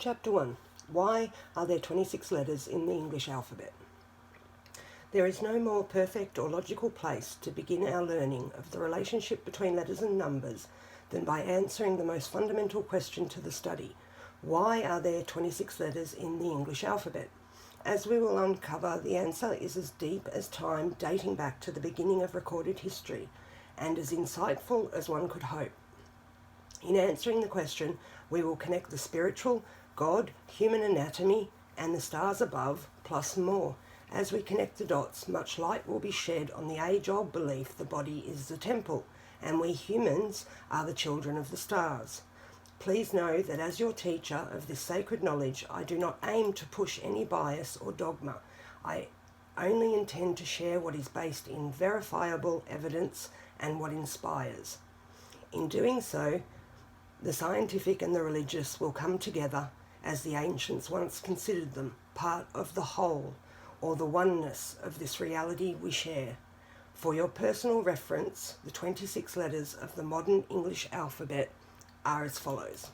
Chapter 1. Why are there 26 letters in the English alphabet? There is no more perfect or logical place to begin our learning of the relationship between letters and numbers than by answering the most fundamental question to the study. Why are there 26 letters in the English alphabet? As we will uncover, the answer is as deep as time dating back to the beginning of recorded history, and as insightful as one could hope. In answering the question, we will connect the spiritual, God, human anatomy, and the stars above, plus more. As we connect the dots, much light will be shed on the age-old belief the body is the temple, and we humans are the children of the stars. Please know that as your teacher of this sacred knowledge, I do not aim to push any bias or dogma. I only intend to share what is based in verifiable evidence and what inspires. In doing so, the scientific and the religious will come together as the ancients once considered them, part of the whole, or the oneness of this reality we share. For your personal reference, the 26 letters of the modern English alphabet are as follows: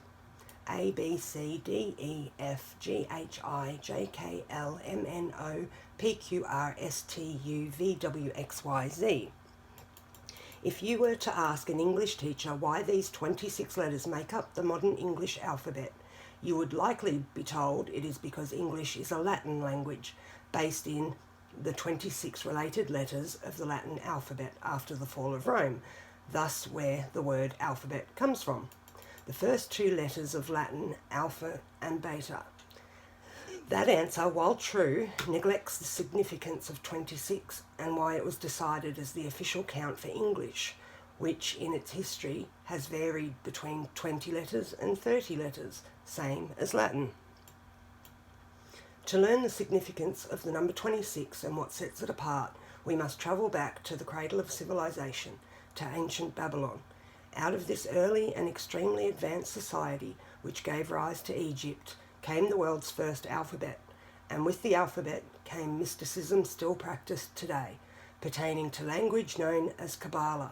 A, B, C, D, E, F, G, H, I, J, K, L, M, N, O, P, Q, R, S, T, U, V, W, X, Y, Z. If you were to ask an English teacher why these 26 letters make up the modern English alphabet, you would likely be told it is because English is a Latin language based in the 26 related letters of the Latin alphabet after the fall of Rome, thus where the word alphabet comes from. The first two letters of Latin, alpha and beta. That answer, while true, neglects the significance of 26 and why it was decided as the official count for English, which in its history has varied between 20 letters and 30 letters, same as Latin. To learn the significance of the number 26 and what sets it apart, we must travel back to the cradle of civilization, to ancient Babylon. Out of this early and extremely advanced society, which gave rise to Egypt, came the world's first alphabet, and with the alphabet came mysticism still practiced today, pertaining to language known as Kabbalah.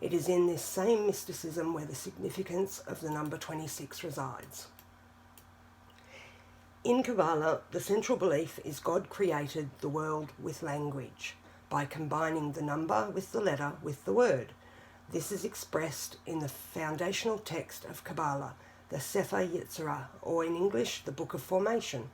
It is in this same mysticism where the significance of the number 26 resides. In Kabbalah, the central belief is God created the world with language, by combining the number with the letter with the word. This is expressed in the foundational text of Kabbalah, the Sefer Yetzirah, or in English, the Book of Formation.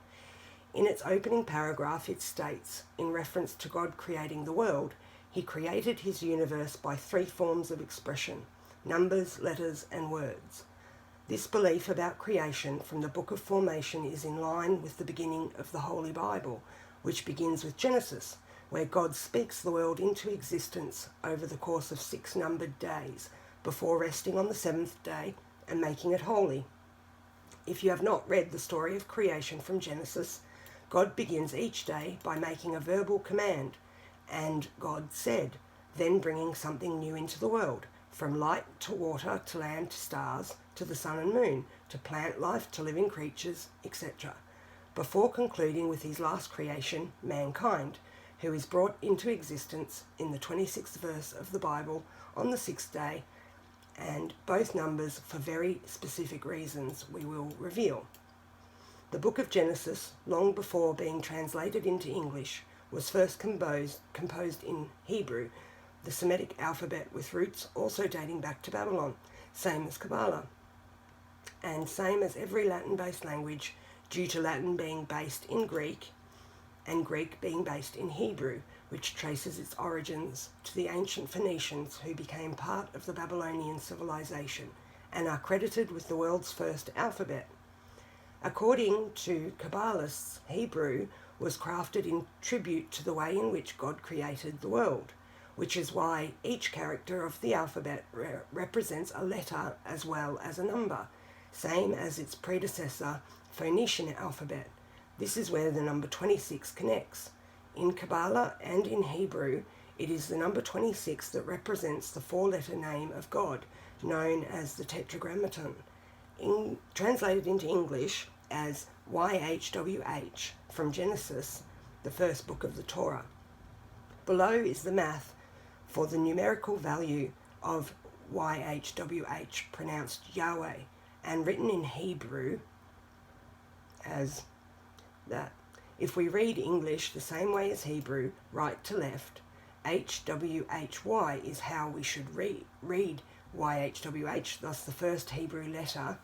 In its opening paragraph, it states, in reference to God creating the world, He created His universe by three forms of expression: numbers, letters, and words. This belief about creation from the Book of Formation is in line with the beginning of the Holy Bible, which begins with Genesis, where God speaks the world into existence over the course of 6 numbered days, before resting on the 7th day and making it holy. If you have not read the story of creation from Genesis, God begins each day by making a verbal command, and God said, then bringing something new into the world, from light to water to land to stars to the sun and moon, to plant life to living creatures, etc., before concluding with his last creation, mankind, who is brought into existence in the 26th verse of the Bible on the 6th day, and both numbers for very specific reasons we will reveal. The book of Genesis, long before being translated into English, was first composed in Hebrew, the Semitic alphabet with roots also dating back to Babylon, same as Kabbalah, and same as every Latin-based language, due to Latin being based in Greek and Greek being based in Hebrew, which traces its origins to the ancient Phoenicians who became part of the Babylonian civilization and are credited with the world's first alphabet. According to Kabbalists, Hebrew was crafted in tribute to the way in which God created the world, which is why each character of the alphabet represents a letter as well as a number, same as its predecessor, Phoenician alphabet. This is where the number 26 connects. In Kabbalah and in Hebrew, it is the number 26 that represents the 4-letter name of God, known as the Tetragrammaton, translated into English as YHWH from Genesis, the first book of the Torah. Below is the math for the numerical value of YHWH, pronounced Yahweh, and written in Hebrew as that. If we read English the same way as Hebrew, right to left, HWHY is how we should read YHWH, thus the first Hebrew letter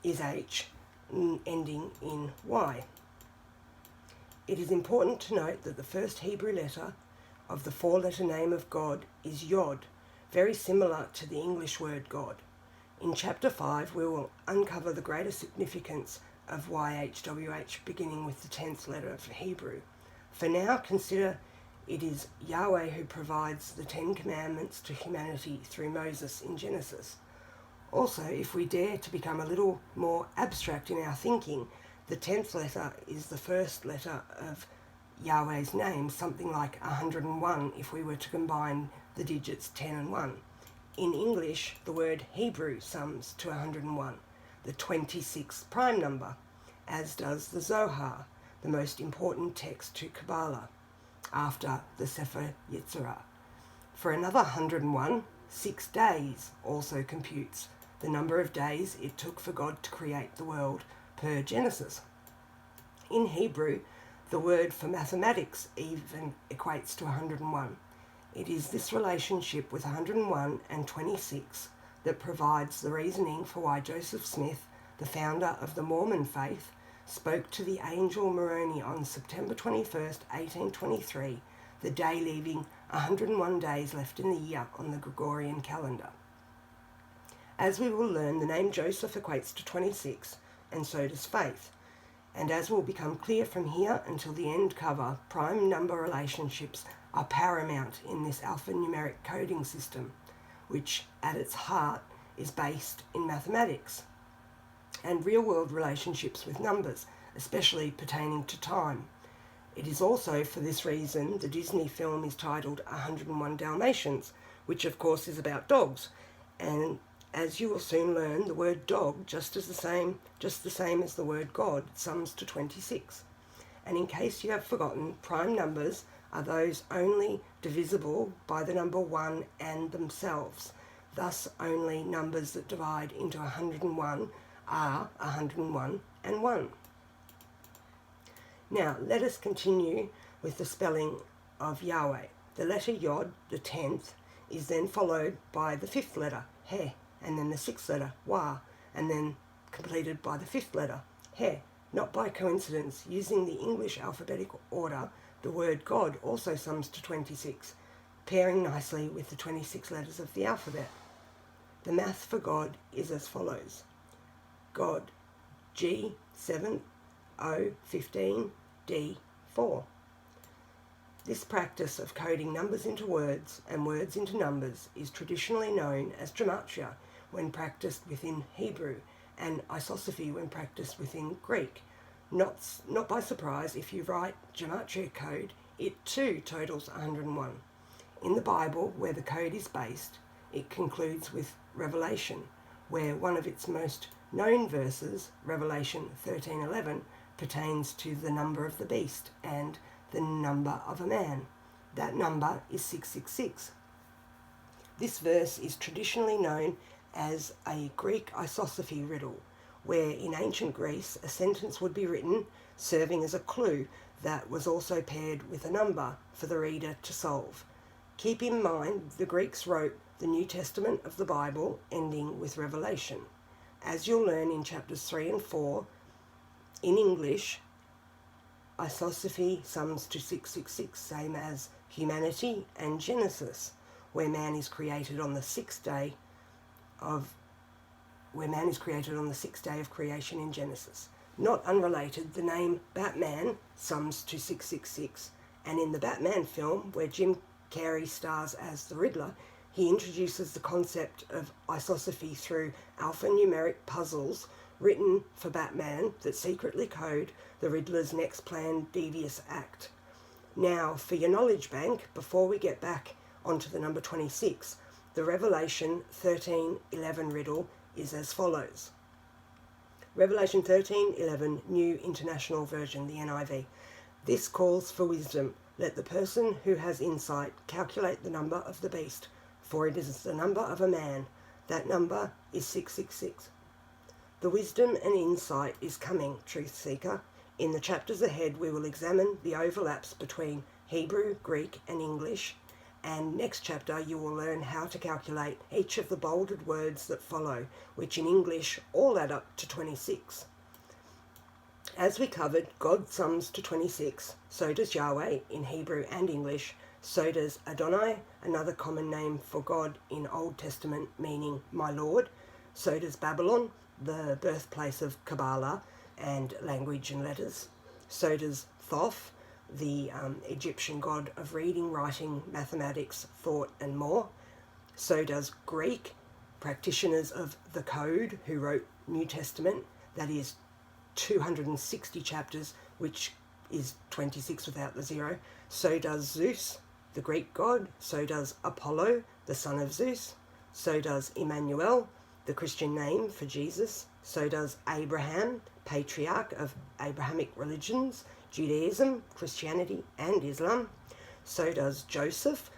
is H, ending in Y. It is important to note that the first Hebrew letter of the four-letter name of God is Yod, very similar to the English word God. In Chapter 5, we will uncover the greater significance of YHWH, beginning with the 10th letter of Hebrew. For now, consider it is Yahweh who provides the 10 Commandments to humanity through Moses in Genesis. Also, if we dare to become a little more abstract in our thinking, the 10th letter is the first letter of Yahweh's name, something like 101 if we were to combine the digits 10 and 1. In English, the word Hebrew sums to 101, the 26th prime number, as does the Zohar, the most important text to Kabbalah, after the Sefer Yetzirah. For another 101, 6 days also computes the number of days it took for God to create the world per Genesis. In Hebrew, the word for mathematics even equates to 101. It is this relationship with 101 and 26 that provides the reasoning for why Joseph Smith, the founder of the Mormon faith, spoke to the angel Moroni on September 21st, 1823, the day leaving 101 days left in the year on the Gregorian calendar. As we will learn, the name Joseph equates to 26, and so does faith. And as will become clear from here until the end cover, prime number relationships are paramount in this alphanumeric coding system, which at its heart is based in mathematics and real-world relationships with numbers, especially pertaining to time. It is also for this reason the Disney film is titled 101 Dalmatians, which of course is about dogs. And as you will soon learn, the word dog, just the same as the word God, sums to 26. And in case you have forgotten, prime numbers are those only divisible by the number 1 and themselves. Thus, only numbers that divide into 101 are 101 and 1. Now, let us continue with the spelling of Yahweh. The letter Yod, the 10th, is then followed by the 5th letter, He, and then the 6th letter, Wah, and then completed by the 5th letter, He. Not by coincidence, using the English alphabetical order, the word God also sums to 26, pairing nicely with the 26 letters of the alphabet. The math for God is as follows. God, G, 7, O, 15, D, 4. This practice of coding numbers into words and words into numbers is traditionally known as gematria when practiced within Hebrew, and isosophy when practiced within Greek. Not by surprise, if you write gematria code, it too totals 101. In the Bible, where the code is based, it concludes with Revelation, where one of its most known verses, Revelation 13:11, pertains to the number of the beast and the number of a man. That number is 666. This verse is traditionally known as a Greek isosophy riddle, where in ancient Greece a sentence would be written serving as a clue that was also paired with a number for the reader to solve. Keep in mind the Greeks wrote the New Testament of the Bible ending with Revelation. As you'll learn in chapters 3 and 4, in English, isosophy sums to 666, same as humanity and Genesis, where man is created on the sixth day of creation in Genesis. Not unrelated, the name Batman sums to 666, and in the Batman film, where Jim Carrey stars as the Riddler, he introduces the concept of isosophy through alphanumeric puzzles written for Batman that secretly code the Riddler's next planned devious act. Now, for your knowledge bank, before we get back onto the number 26, the Revelation 13:11 riddle is as follows. Revelation 13:11, New International Version, the NIV. This calls for wisdom. Let the person who has insight calculate the number of the beast, for it is the number of a man. That number is 666. The wisdom and insight is coming, truth seeker. In the chapters ahead, we will examine the overlaps between Hebrew, Greek and English, and next chapter you will learn how to calculate each of the bolded words that follow, which in English all add up to 26. As we covered, God sums to 26, so does Yahweh in Hebrew and English, so does Adonai, another common name for God in Old Testament meaning my Lord, so does Babylon, the birthplace of Kabbalah and language and letters, so does Thoth, the Egyptian god of reading, writing, mathematics, thought and more, so does Greek, practitioners of the Code who wrote New Testament, that is 260 chapters, which is 26 without the zero. So does Zeus, the Greek god. So does Apollo, the son of Zeus. So does Emmanuel, the Christian name for Jesus. So does Abraham, patriarch of Abrahamic religions, Judaism, Christianity and Islam. So does Joseph,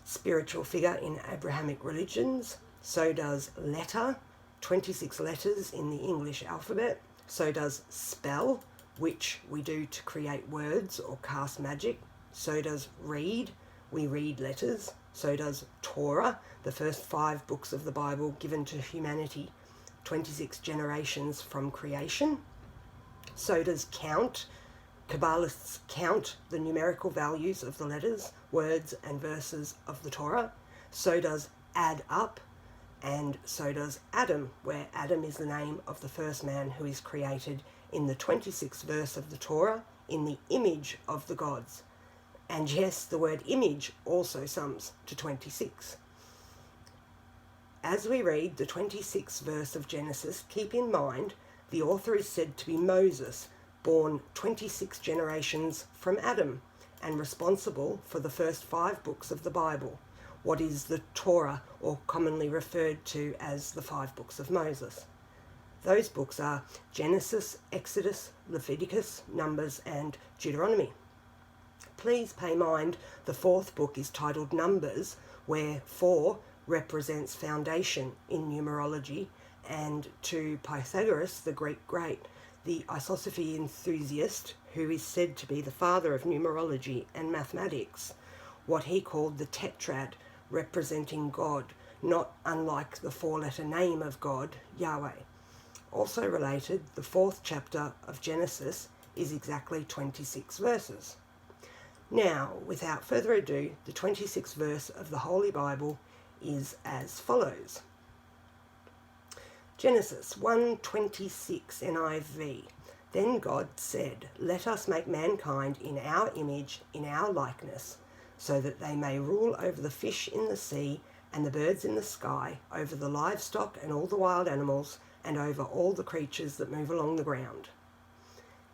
spiritual figure in Abrahamic religions. So does letter, 26 letters in the English alphabet. So does spell, which we do to create words or cast magic. So does read, we read letters. So does Torah, the first 5 books of the Bible given to humanity, 26 generations from creation. So does count, Kabbalists count the numerical values of the letters, words and verses of the Torah. So does add up, and so does Adam, where Adam is the name of the first man who is created in the 26th verse of the Torah in the image of the gods. And yes, the word image also sums to 26. As we read the 26th verse of Genesis, keep in mind the author is said to be Moses, born 26 generations from Adam and responsible for the first 5 books of the Bible, what is the Torah, or commonly referred to as the 5 books of Moses. Those books are Genesis, Exodus, Leviticus, Numbers and Deuteronomy. Please pay mind the 4th book is titled Numbers, where 4 represents foundation in numerology, and to Pythagoras, the Greek great, the isosophy enthusiast, who is said to be the father of numerology and mathematics, what he called the tetrad, representing God, not unlike the 4-letter name of God, Yahweh. Also related, the 4th chapter of Genesis is exactly 26 verses. Now, without further ado, the 26th verse of the Holy Bible is as follows. Genesis 1:26 NIV. Then God said, "Let us make mankind in our image, in our likeness, so that they may rule over the fish in the sea and the birds in the sky, over the livestock and all the wild animals, and over all the creatures that move along the ground."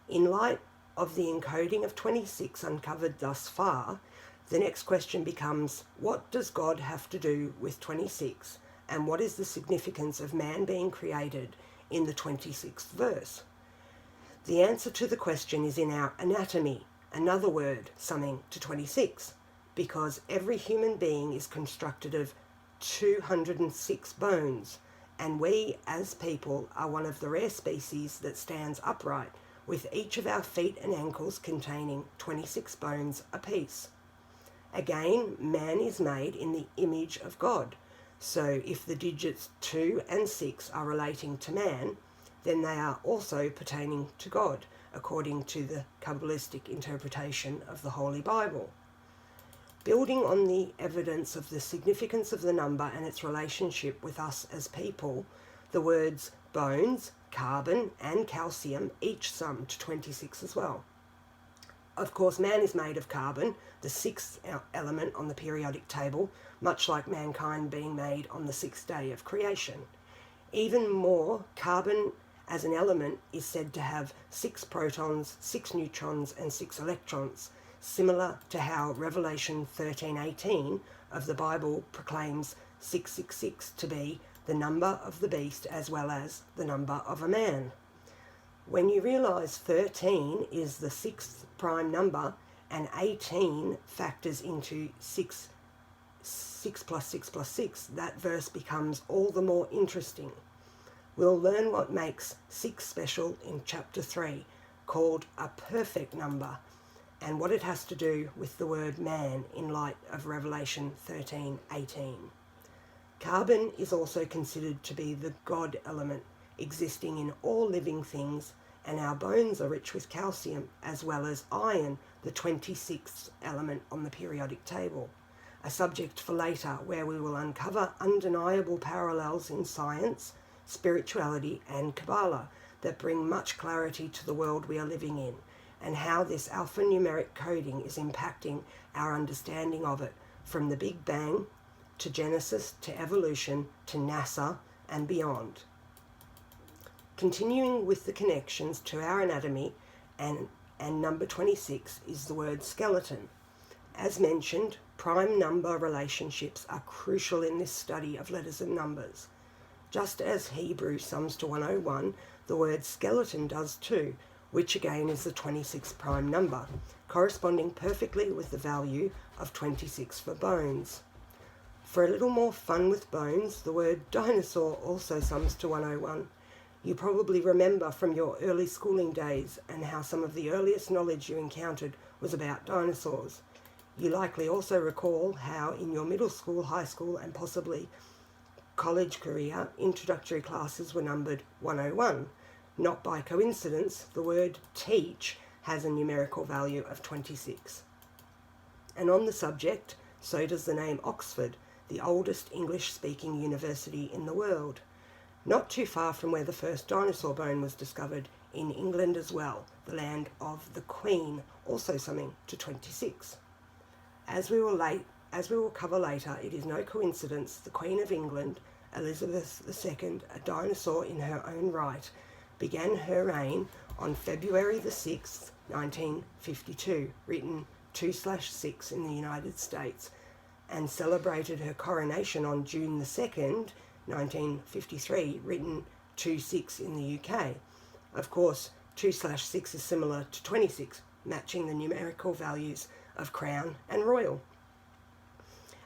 In light of the encoding of 26 uncovered thus far, the next question becomes, what does God have to do with 26, and what is the significance of man being created in the 26th verse? The answer to the question is in our anatomy, another word summing to 26, because every human being is constructed of 206 bones, and we as people are one of the rare species that stands upright, with each of our feet and ankles containing 26 bones apiece. Again, man is made in the image of God, so if the digits 2 and 6 are relating to man, then they are also pertaining to God, according to the Kabbalistic interpretation of the Holy Bible. Building on the evidence of the significance of the number and its relationship with us as people, the words bones, carbon and calcium each sum to 26 as well. Of course, man is made of carbon, the 6th element on the periodic table, much like mankind being made on the 6th day of creation. Even more, carbon as an element is said to have 6 protons, 6 neutrons and 6 electrons, similar to how Revelation 13:18 of the Bible proclaims 666 to be the number of the beast as well as the number of a man. When you realise 13 is the 6th prime number and 18 factors into 6 plus 6 plus 6, that verse becomes all the more interesting. We'll learn what makes 6 special in Chapter 3, called a perfect number, and what it has to do with the word man in light of Revelation 13:18. Carbon is also considered to be the God element existing in all living things, and our bones are rich with calcium as well as iron, the 26th element on the periodic table. A subject for later, where we will uncover undeniable parallels in science, spirituality and Kabbalah that bring much clarity to the world we are living in, and how this alphanumeric coding is impacting our understanding of it, from the Big Bang to Genesis to evolution to NASA and beyond. Continuing with the connections to our anatomy, and number 26 is the word skeleton. As mentioned, prime number relationships are crucial in this study of letters and numbers. Just as Hebrew sums to 101, the word skeleton does too, which again is the 26th prime number, corresponding perfectly with the value of 26 for bones. For a little more fun with bones, the word dinosaur also sums to 101. You probably remember from your early schooling days and how some of the earliest knowledge you encountered was about dinosaurs. You likely also recall how in your middle school, high school and possibly college career, introductory classes were numbered 101. Not by coincidence, the word teach has a numerical value of 26. And on the subject, so does the name Oxford, the oldest English-speaking university in the world. Not too far from where the first dinosaur bone was discovered, in England as well, the land of the Queen, also summing to 26. As we will cover later, it is no coincidence the Queen of England, Elizabeth II, a dinosaur in her own right, began her reign on February the 6th, 1952, written 2/6 in the United States, and celebrated her coronation on June the 2nd, 1953, written 2/6 in the UK. Of course, 2/6 is similar to 26, matching the numerical values of crown and royal.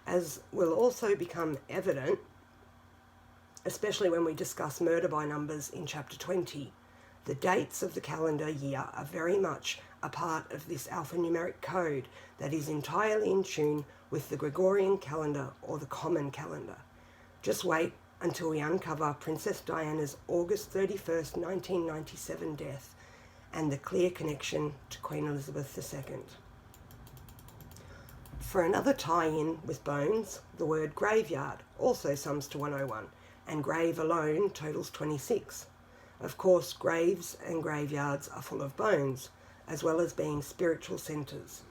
As will also become evident, especially when we discuss murder by numbers in Chapter 20, the dates of the calendar year are very much a part of this alphanumeric code that is entirely in tune with the Gregorian calendar or the common calendar. Just wait until we uncover Princess Diana's August 31st, 1997 death and the clear connection to Queen Elizabeth II. For another tie-in with bones, the word graveyard also sums to 101, and grave alone totals 26. Of course, graves and graveyards are full of bones, as well as being spiritual centres.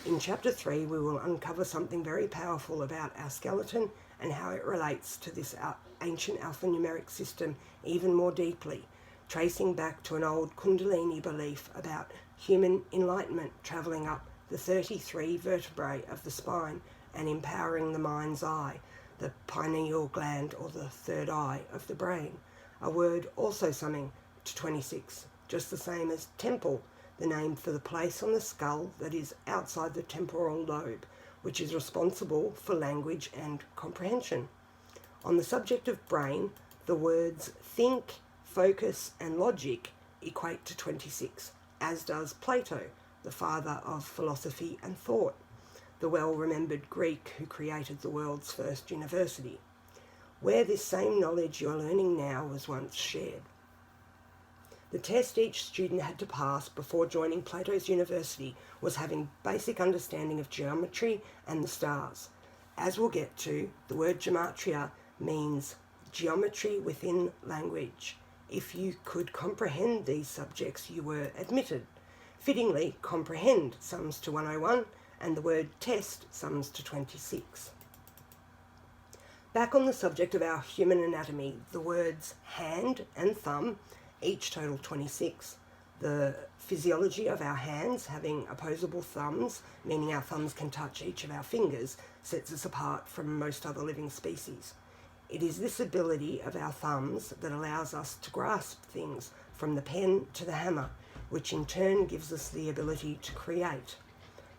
In Chapter 3, we will uncover something very powerful about our skeleton and how it relates to this ancient alphanumeric system even more deeply, tracing back to an old Kundalini belief about human enlightenment travelling up the 33 vertebrae of the spine and empowering the mind's eye, the pineal gland or the third eye of the brain, a word also summing to 26, just the same as temple, the name for the place on the skull that is outside the temporal lobe, which is responsible for language and comprehension. On the subject of brain, the words think, focus and logic equate to 26, as does Plato, the father of philosophy and thought, the well-remembered Greek who created the world's first university, where this same knowledge you're learning now was once shared. The test each student had to pass before joining Plato's university was having basic understanding of geometry and the stars. As we'll get to, the word gematria means geometry within language. If you could comprehend these subjects, you were admitted. Fittingly, comprehend sums to 101, and the word test sums to 26. Back on the subject of our human anatomy, the words hand and thumb each total 26. The physiology of our hands, having opposable thumbs, meaning our thumbs can touch each of our fingers, sets us apart from most other living species. It is this ability of our thumbs that allows us to grasp things, from the pen to the hammer, which in turn gives us the ability to create,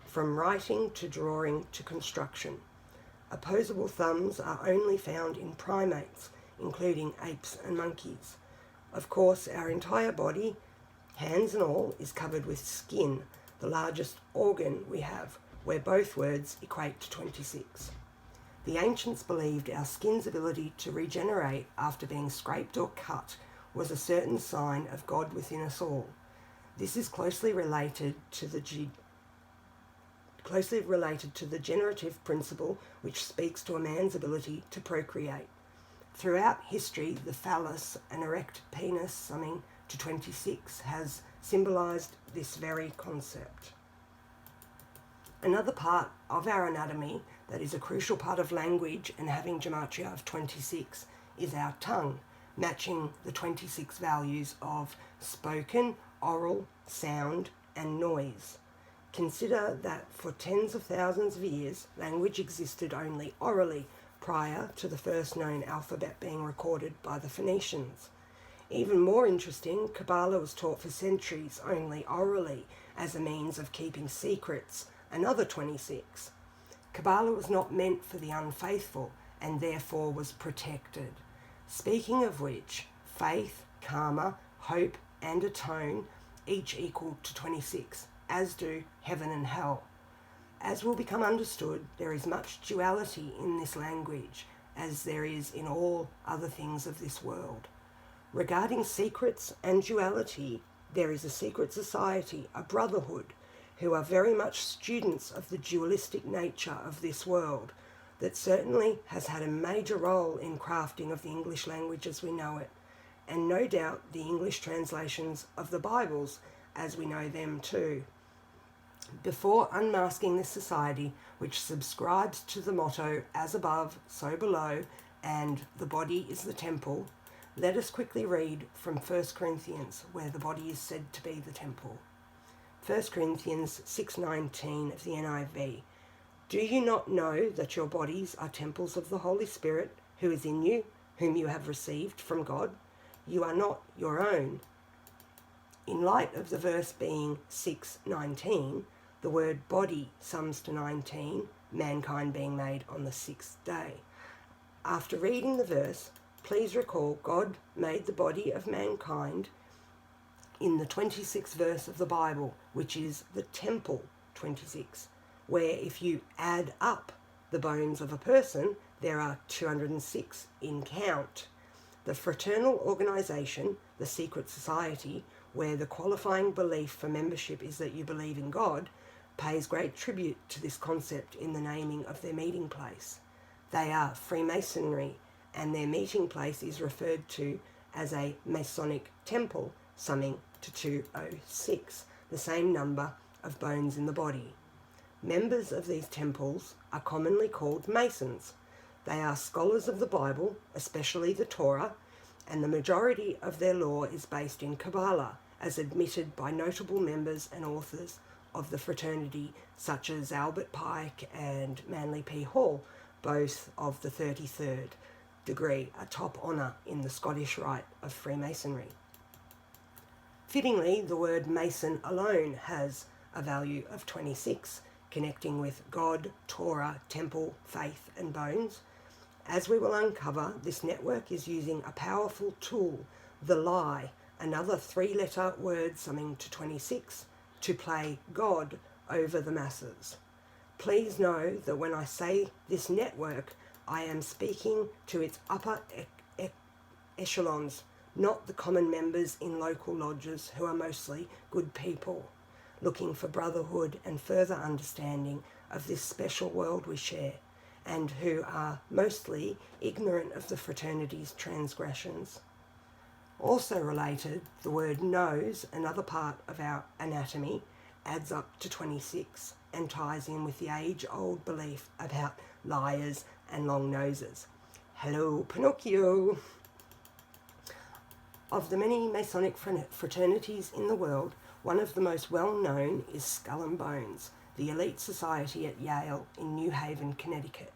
from writing to drawing to construction. Opposable thumbs are only found in primates, including apes and monkeys. Of course, our entire body, hands and all, is covered with skin, the largest organ we have, where both words equate to 26. The ancients believed our skin's ability to regenerate after being scraped or cut was a certain sign of God within us all. This is closely related to the generative principle, which speaks to a man's ability to procreate. Throughout history, the phallus, an erect penis summing to 26, has symbolised this very concept. Another part of our anatomy that is a crucial part of language and having gematria of 26 is our tongue, matching the 26 values of spoken, oral, sound, and noise. Consider that for tens of thousands of years, language existed only orally prior to the first known alphabet being recorded by the Phoenicians. Even more interesting, Kabbalah was taught for centuries only orally as a means of keeping secrets, another 26. Kabbalah was not meant for the unfaithful and therefore was protected. Speaking of which, faith, karma, hope, and atone each equal to 26, as do heaven and hell. As will become understood, there is much duality in this language, as there is in all other things of this world. Regarding secrets and duality, there is a secret society, a brotherhood, who are very much students of the dualistic nature of this world, that certainly has had a major role in crafting of the English language as we know it, and no doubt the English translations of the Bibles as we know them too. Before unmasking this society, which subscribes to the motto, as above, so below, and the body is the temple, let us quickly read from 1 Corinthians, where the body is said to be the temple. 1 Corinthians 6:19 of the NIV. Do you not know that your bodies are temples of the Holy Spirit, who is in you, whom you have received from God? You are not your own. In light of the verse being 6:19, the word body sums to 19, mankind being made on the sixth day. After reading the verse, please recall God made the body of mankind in the 26th verse of the Bible, which is the temple 26, where if you add up the bones of a person, there are 206 in count. The fraternal organisation, the secret society, where the qualifying belief for membership is that you believe in God, pays great tribute to this concept in the naming of their meeting place. They are Freemasonry, and their meeting place is referred to as a Masonic temple, summing to 206, the same number of bones in the body. Members of these temples are commonly called Masons. They are scholars of the Bible, especially the Torah, and the majority of their law is based in Kabbalah, as admitted by notable members and authors of the fraternity, such as Albert Pike and Manly P. Hall, both of the 33rd degree, a top honour in the Scottish Rite of Freemasonry. Fittingly, the word Mason alone has a value of 26, connecting with God, Torah, temple, faith, and bones. As we will uncover, this network is using a powerful tool, the lie, another three-letter word summing to 26, to play God over the masses. Please know that when I say this network, I am speaking to its upper echelons, not the common members in local lodges who are mostly good people, looking for brotherhood and further understanding of this special world we share, and who are mostly ignorant of the fraternity's transgressions. Also related, the word nose, another part of our anatomy, adds up to 26 and ties in with the age-old belief about liars and long noses. Hello, Pinocchio! Of the many Masonic fraternities in the world, one of the most well-known is Skull and Bones, the elite society at Yale in New Haven, Connecticut.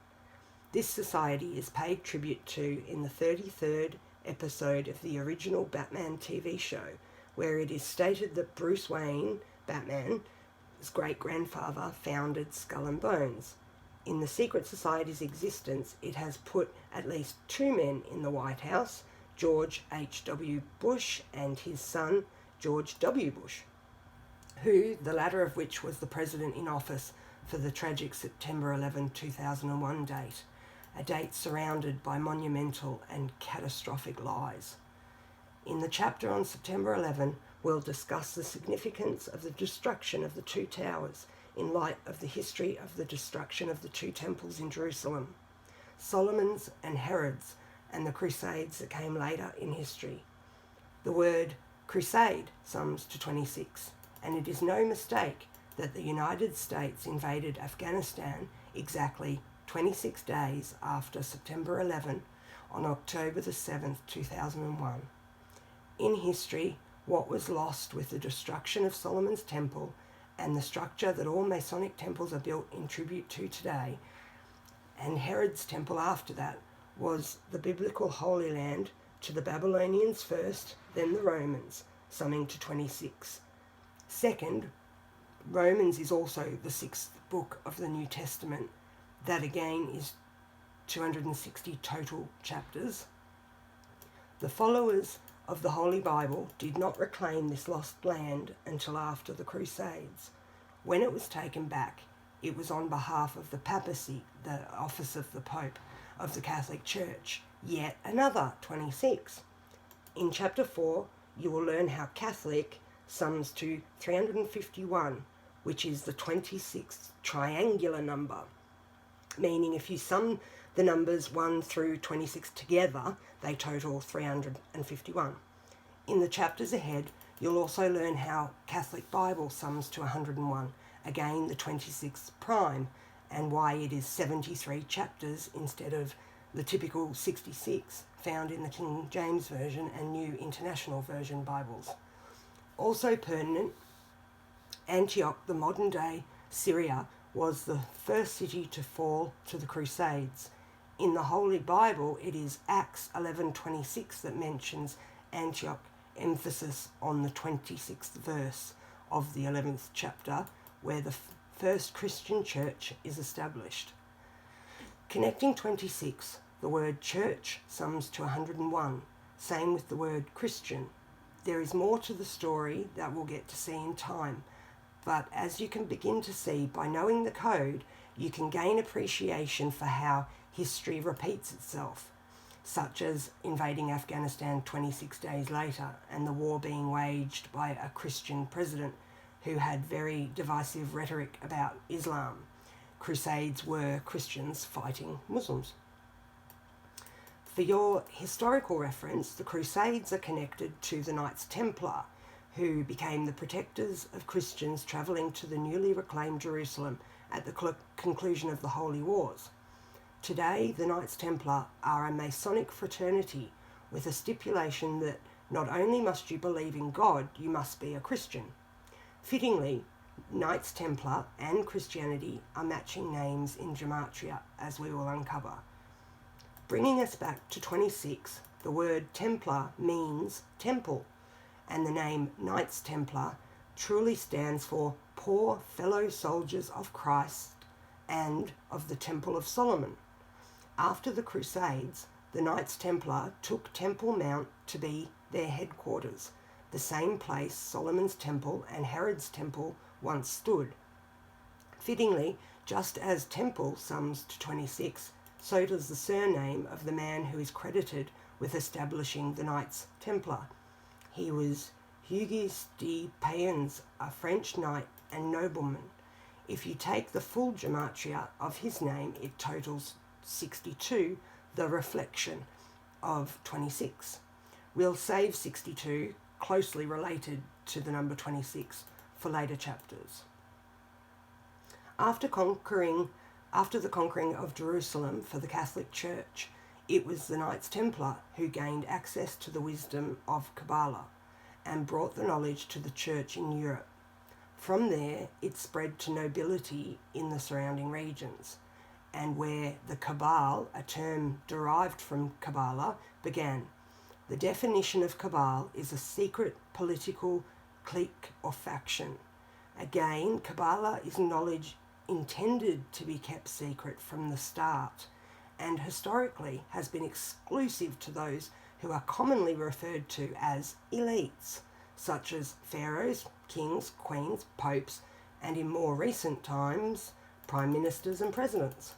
This society is paid tribute to in the 33rd episode of the original Batman TV show, where it is stated that Bruce Wayne, Batman, his great-grandfather, founded Skull and Bones. In the secret society's existence, it has put at least two men in the White House, George H.W. Bush and his son, George W. Bush, who, the latter of which was the president in office for the tragic September 11, 2001 date, a date surrounded by monumental and catastrophic lies. In the chapter on September 11, we'll discuss the significance of the destruction of the two towers in light of the history of the destruction of the two temples in Jerusalem, Solomon's and Herod's, and the Crusades that came later in history. The word crusade sums to 26, and it is no mistake that the United States invaded Afghanistan exactly 26 days after September 11 on October the 7th, 2001. In history, what was lost with the destruction of Solomon's temple and the structure that all Masonic temples are built in tribute to today, and Herod's temple after that, was the biblical Holy Land to the Babylonians first, then the Romans, summing to 26. Second, Romans is also the sixth book of the New Testament. That again is 260 total chapters. The followers of the Holy Bible did not reclaim this lost land until after the Crusades. When it was taken back, it was on behalf of the papacy, the office of the Pope of the Catholic Church, yet another 26. In chapter 4, you will learn how Catholic sums to 351, which is the 26th triangular number, meaning if you sum the numbers 1 through 26 together, they total 351. In the chapters ahead, you'll also learn how Catholic Bible sums to 101, again the 26th prime, and why it is 73 chapters instead of the typical 66 found in the King James Version and New International Version Bibles. Also pertinent, Antioch, the modern-day Syria, was the first city to fall to the Crusades. In the Holy Bible, it is Acts 11:26 that mentions Antioch, emphasis on the 26th verse of the 11th chapter, where the first Christian church is established. Connecting 26, the word church sums to 101, same with the word Christian. There is more to the story that we'll get to see in time, but as you can begin to see, by knowing the code, you can gain appreciation for how history repeats itself, such as invading Afghanistan 26 days later and the war being waged by a Christian president who had very divisive rhetoric about Islam. Crusades were Christians fighting Muslims. For your historical reference, the Crusades are connected to the Knights Templar, who became the protectors of Christians travelling to the newly reclaimed Jerusalem at the conclusion of the Holy Wars. Today, the Knights Templar are a Masonic fraternity with a stipulation that not only must you believe in God, you must be a Christian. Fittingly, Knights Templar and Christianity are matching names in gematria, as we will uncover. Bringing us back to 26, the word Templar means temple, and the name Knights Templar truly stands for poor fellow soldiers of Christ and of the Temple of Solomon. After the Crusades, the Knights Templar took Temple Mount to be their headquarters, the same place Solomon's Temple and Herod's Temple once stood. Fittingly, just as Temple sums to 26, so does the surname of the man who is credited with establishing the Knights Templar. He was Hugues de Payens, a French knight and nobleman. If you take the full gematria of his name, it totals 62, the reflection of 26. We'll save 62, closely related to the number 26, for later chapters. After the conquering of Jerusalem for the Catholic Church, it was the Knights Templar who gained access to the wisdom of Kabbalah and brought the knowledge to the Church in Europe. From there, it spread to nobility in the surrounding regions, and where the Cabal, a term derived from Kabbalah, began. The definition of Cabal is a secret political clique or faction. Again, Kabbalah is knowledge intended to be kept secret from the start, and historically has been exclusive to those who are commonly referred to as elites, such as pharaohs, kings, queens, popes, and in more recent times, prime ministers and presidents.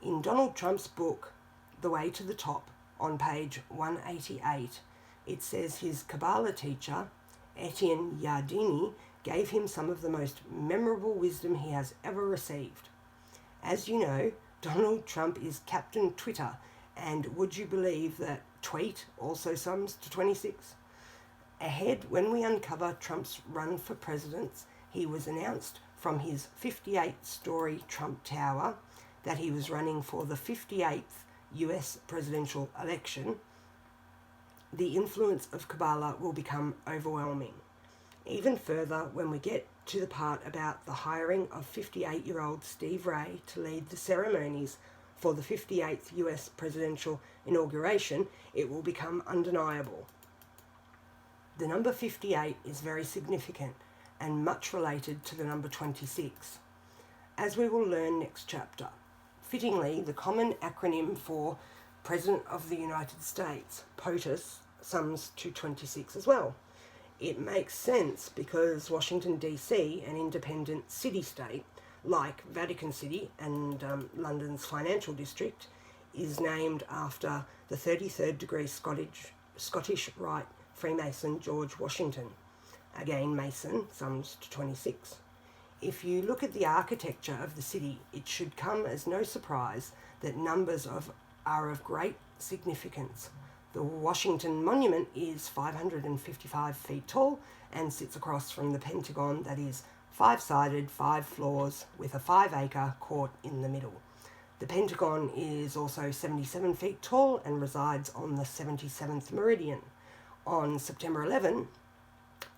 In Donald Trump's book, The Way to the Top, on page 188, it says his Kabbalah teacher, Etienne Yardini, gave him some of the most memorable wisdom he has ever received. As you know, Donald Trump is Captain Twitter, and would you believe that tweet also sums to 26? Ahead, when we uncover Trump's run for president, he was announced from his 58-story Trump Tower that he was running for the 58th US presidential election. The influence of Kabbalah will become overwhelming. Even further, when we get to the part about the hiring of 58-year-old Steve Ray to lead the ceremonies for the 58th US presidential inauguration, it will become undeniable. The number 58 is very significant and much related to the number 26, as we will learn next chapter. Fittingly, the common acronym for President of the United States, POTUS, sums to 26 as well. It makes sense because Washington DC, an independent city-state like Vatican City and London's financial district, is named after the 33rd degree Scottish Rite Freemason George Washington. Again, Mason sums to 26. If you look at the architecture of the city, it should come as no surprise that numbers are of great significance. The Washington Monument is 555 feet tall and sits across from the Pentagon, that is 5-sided, 5 floors, with a 5-acre court in the middle. The Pentagon is also 77 feet tall and resides on the 77th meridian. On September 11,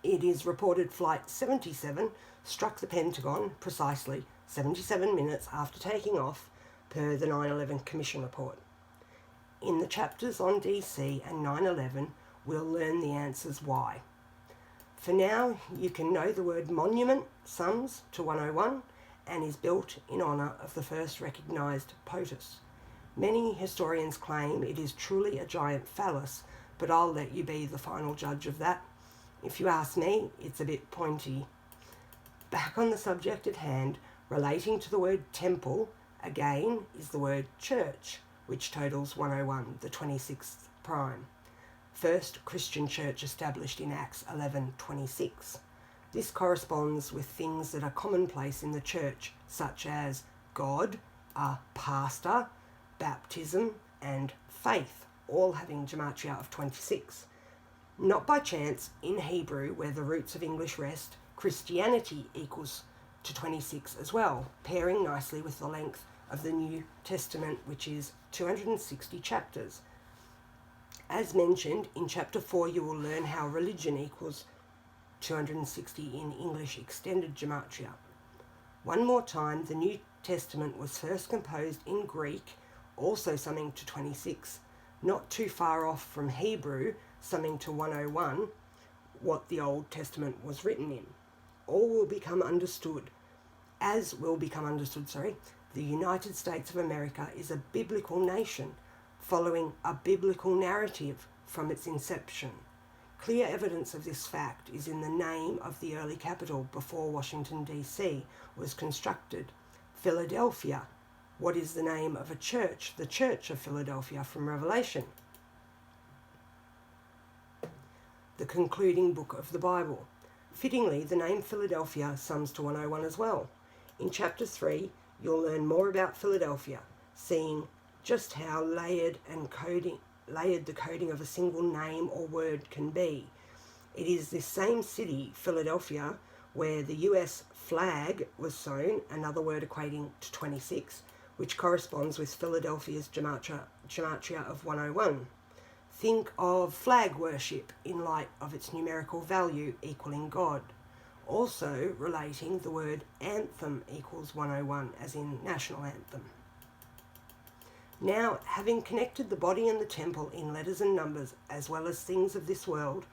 it is reported Flight 77 struck the Pentagon precisely 77 minutes after taking off, per the 9/11 Commission report. In the chapters on DC and 9/11, we'll learn the answers why. For now, you can know the word monument sums to 101 and is built in honour of the first recognised POTUS. Many historians claim it is truly a giant phallus, but I'll let you be the final judge of that. If you ask me, it's a bit pointy. Back on the subject at hand, relating to the word temple, again is the word church, which totals 101, the 26th prime. First Christian church established in Acts 11:26. This corresponds with things that are commonplace in the church, such as God, a pastor, baptism, and faith, all having gematria of 26. Not by chance, in Hebrew, where the roots of English rest, Christianity equals to 26 as well, pairing nicely with the length of the New Testament, which is 260 chapters. As mentioned, in chapter 4 you will learn how religion equals 260 in English extended gematria. One more time, the New Testament was first composed in Greek, also summing to 26, not too far off from Hebrew, summing to 101, what the Old Testament was written in. All will become understood, the United States of America is a biblical nation, following a biblical narrative from its inception. Clear evidence of this fact is in the name of the early capital before Washington, D.C. was constructed, Philadelphia. What is the name of a church? The Church of Philadelphia from Revelation. The concluding book of the Bible. Fittingly, the name Philadelphia sums to 101 as well. In chapter 3, you'll learn more about Philadelphia, seeing just how layered the coding of a single name or word can be. It is this same city, Philadelphia, where the US flag was sewn, another word equating to 26, which corresponds with Philadelphia's gematria of 101. Think of flag worship in light of its numerical value equaling God. Also relating, the word anthem equals 101, as in national anthem. Now, having connected the body and the temple in letters and numbers, as well as things of this world,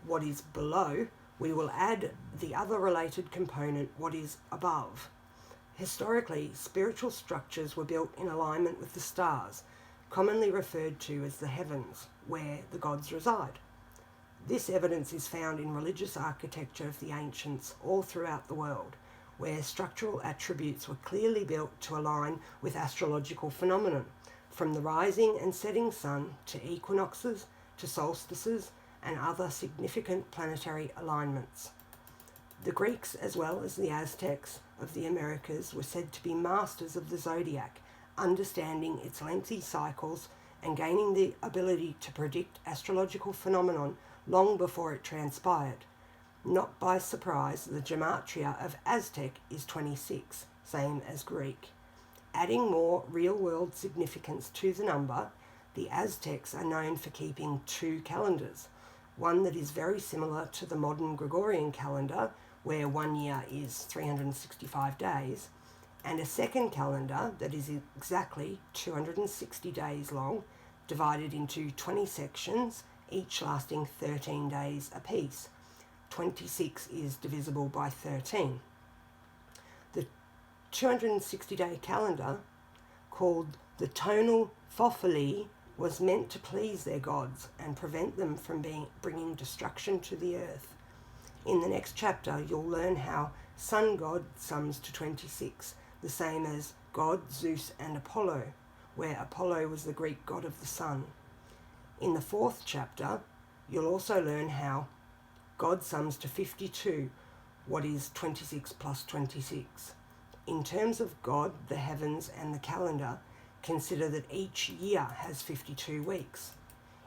what is below, we will add the other related component, what is above. Historically, spiritual structures were built in alignment with the stars, commonly referred to as the heavens, where the gods reside. This evidence is found in religious architecture of the ancients all throughout the world, where structural attributes were clearly built to align with astrological phenomenon, from the rising and setting sun to equinoxes to solstices and other significant planetary alignments. The Greeks, as well as the Aztecs of the Americas, were said to be masters of the zodiac, understanding its lengthy cycles and gaining the ability to predict astrological phenomenon long before it transpired. Not by surprise, the gematria of Aztec is 26, same as Greek. Adding more real-world significance to the number, the Aztecs are known for keeping two calendars, one that is very similar to the modern Gregorian calendar, where 1 year is 365 days, and a second calendar that is exactly 260 days long, divided into 20 sections, each lasting 13 days apiece. 26 is divisible by 13. The 260-day calendar, called the tonal fophily, was meant to please their gods and prevent them from bringing destruction to the earth. In the next chapter, you'll learn how sun god sums to 26, the same as God, Zeus and Apollo, where Apollo was the Greek god of the sun. In the fourth chapter, you'll also learn how God sums to 52, what is 26 plus 26. In terms of God, the heavens and the calendar, consider that each year has 52 weeks.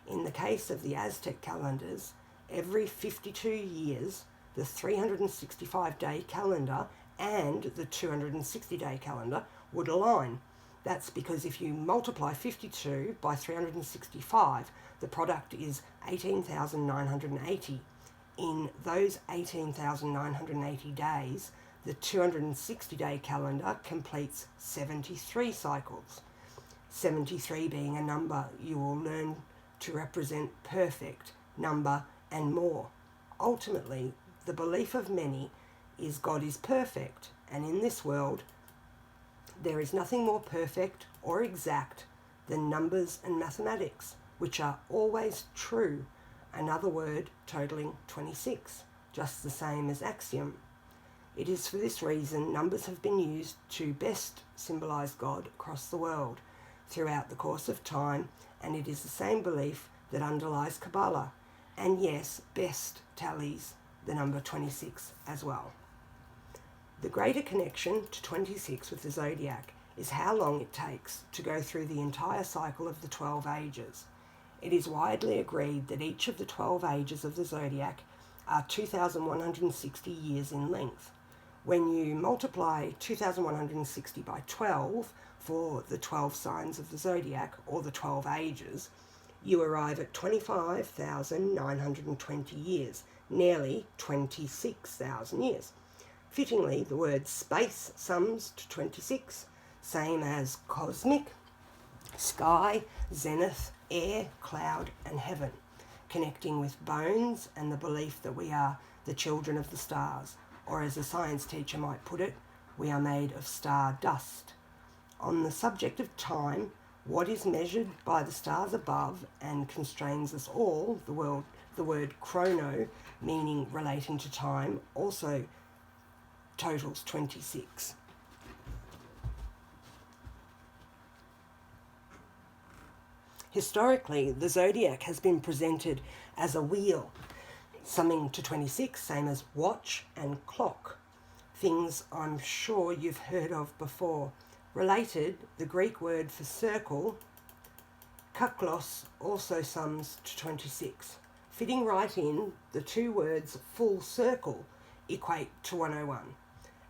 In the case of the Aztec calendars, every 52 years, the 365-day calendar and the 260-day calendar would align. That's because if you multiply 52 by 365, the product is 18,980. In those 18,980 days, the 260-day calendar completes 73 cycles. 73 being a number you will learn to represent perfect, number, and more. Ultimately, the belief of many is God is perfect, and in this world, there is nothing more perfect or exact than numbers and mathematics, which are always true, another word totaling 26, just the same as axiom. It is for this reason numbers have been used to best symbolize God across the world throughout the course of time, and it is the same belief that underlies Kabbalah, and yes, best tallies the number 26 as well. The greater connection to 26 with the zodiac is how long it takes to go through the entire cycle of the 12 ages. It is widely agreed that each of the 12 ages of the zodiac are 2,160 years in length. When you multiply 2,160 by 12 for the 12 signs of the zodiac, or the 12 ages, you arrive at 25,920 years, nearly 26,000 years. Fittingly, the word space sums to 26, same as cosmic, sky, zenith, air, cloud, and heaven, connecting with bones and the belief that we are the children of the stars, or as a science teacher might put it, we are made of star dust. On the subject of time, what is measured by the stars above and constrains us all, the word chrono, meaning relating to time, also totals 26. Historically, the zodiac has been presented as a wheel, summing to 26, same as watch and clock, things I'm sure you've heard of before. Related, the Greek word for circle, kaklos, also sums to 26. Fitting right in, the two words full circle equate to 101.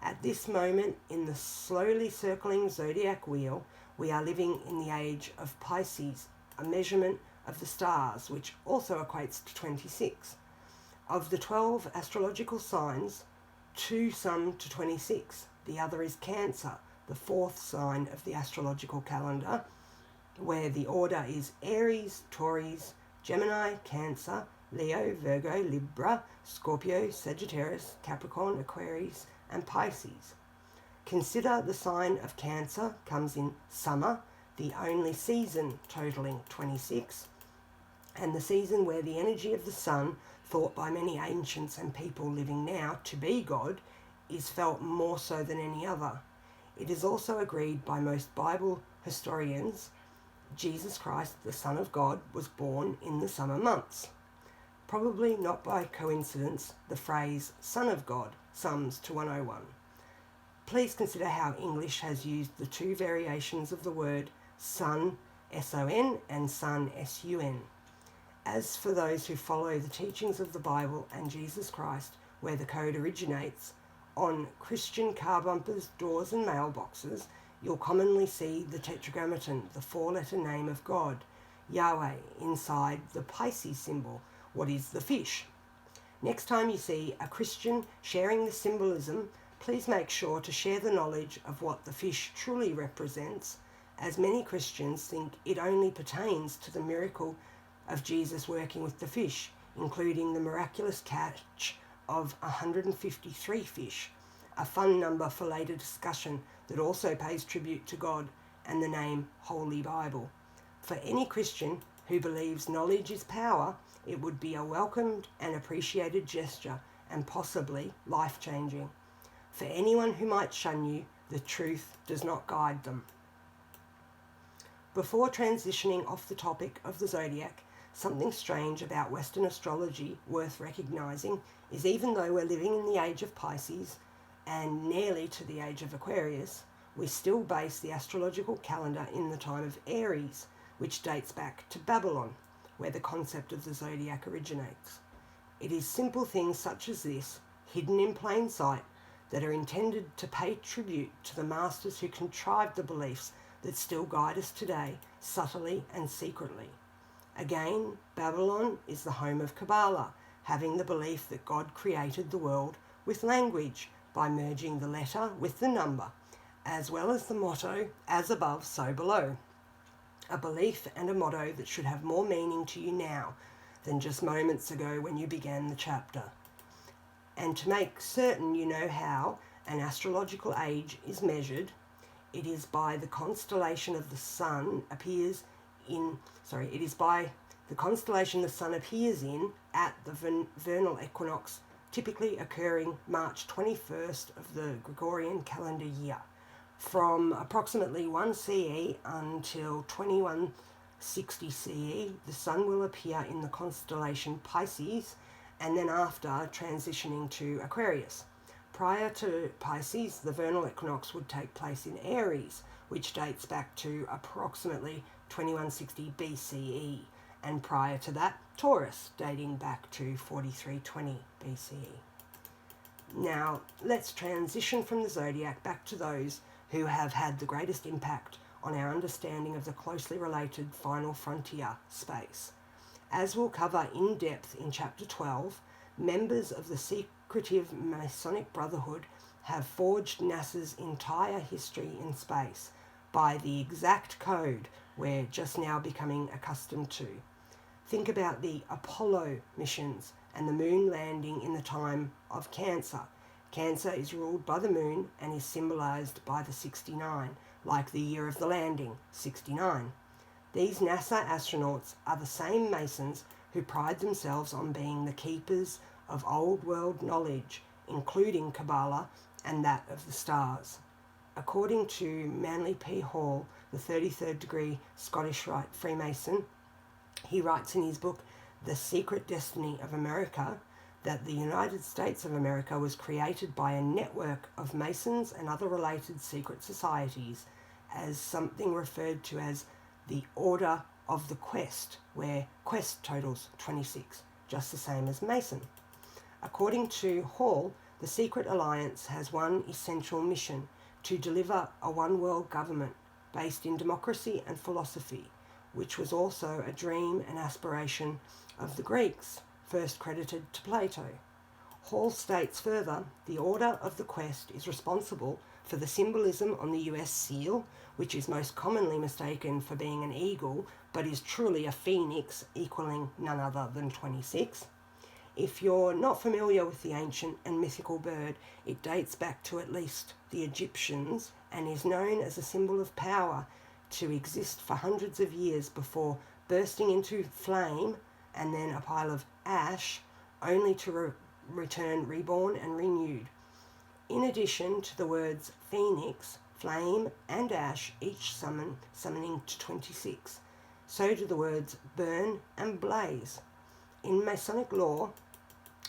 At this moment in the slowly circling zodiac wheel, we are living in the age of Pisces, a measurement of the stars, which also equates to 26. Of the 12 astrological signs, 2 sum to 26. The other is Cancer, the fourth sign of the astrological calendar, where the order is Aries, Taurus, Gemini, Cancer, Leo, Virgo, Libra, Scorpio, Sagittarius, Capricorn, Aquarius, and Pisces. Consider the sign of Cancer comes in summer, the only season totaling 26, and the season where the energy of the sun, thought by many ancients and people living now to be God, is felt more so than any other. It is also agreed by most Bible historians Jesus Christ, the Son of God, was born in the summer months. Probably not by coincidence, the phrase Son of God sums to 101. Please consider how English has used the two variations of the word son, S-O-N, and son, S-U-N. As for those who follow the teachings of the Bible and Jesus Christ, where the code originates, on Christian car bumpers, doors and mailboxes, you'll commonly see the tetragrammaton, the four-letter name of God, Yahweh, inside the Pisces symbol, what is the fish. Next time you see a Christian sharing the symbolism, please make sure to share the knowledge of what the fish truly represents, as many Christians think it only pertains to the miracle of Jesus working with the fish, including the miraculous catch of 153 fish, a fun number for later discussion that also pays tribute to God and the name Holy Bible. For any Christian who believes knowledge is power, it would be a welcomed and appreciated gesture and possibly life-changing. For anyone who might shun you, the truth does not guide them. Before transitioning off the topic of the zodiac, something strange about Western astrology worth recognising is even though we're living in the age of Pisces and nearly to the age of Aquarius, we still base the astrological calendar in the time of Aries, which dates back to Babylon, where the concept of the zodiac originates. It is simple things such as this, hidden in plain sight, that are intended to pay tribute to the masters who contrived the beliefs that still guide us today, subtly and secretly. Again, Babylon is the home of Kabbalah, having the belief that God created the world with language by merging the letter with the number, as well as the motto, as above, so below. A belief and a motto that should have more meaning to you now than just moments ago when you began the chapter. And to make certain you know how an astrological age is measured, it is by the constellation of the sun appears in, the constellation the sun appears in at the vernal equinox, typically occurring March 21st of the Gregorian calendar year. From approximately 1 CE until 2160 CE, the sun will appear in the constellation Pisces, and then after transitioning to Aquarius. Prior to Pisces, the vernal equinox would take place in Aries, which dates back to approximately 2160 BCE, and prior to that, Taurus, dating back to 4320 BCE. Now, let's transition from the zodiac back to those who have had the greatest impact on our understanding of the closely related final frontier space. As we'll cover in depth in Chapter 12, members of the secretive Masonic Brotherhood have forged NASA's entire history in space by the exact code we're just now becoming accustomed to. Think about the Apollo missions and the moon landing in the time of Cancer. Cancer is ruled by the moon and is symbolised by the 69, like the year of the landing, 69. These NASA astronauts are the same Masons who pride themselves on being the keepers of old world knowledge, including Kabbalah and that of the stars. According to Manly P. Hall, the 33rd degree Scottish Rite Freemason, he writes in his book, The Secret Destiny of America, that the United States of America was created by a network of Masons and other related secret societies as something referred to as the Order of the Quest, where Quest totals 26, just the same as Mason. According to Hall, the secret alliance has one essential mission: to deliver a one-world government based in democracy and philosophy, which was also a dream and aspiration of the Greeks, first credited to Plato. Hall states further, the Order of the Quest is responsible for the symbolism on the US seal, which is most commonly mistaken for being an eagle, but is truly a phoenix, equaling none other than 26. If you're not familiar with the ancient and mythical bird, it dates back to at least the Egyptians and is known as a symbol of power to exist for hundreds of years before bursting into flame and then a pile of ash, only to return reborn and renewed. In addition to the words phoenix, flame and ash, each summoning to 26, so do the words burn and blaze. In Masonic law,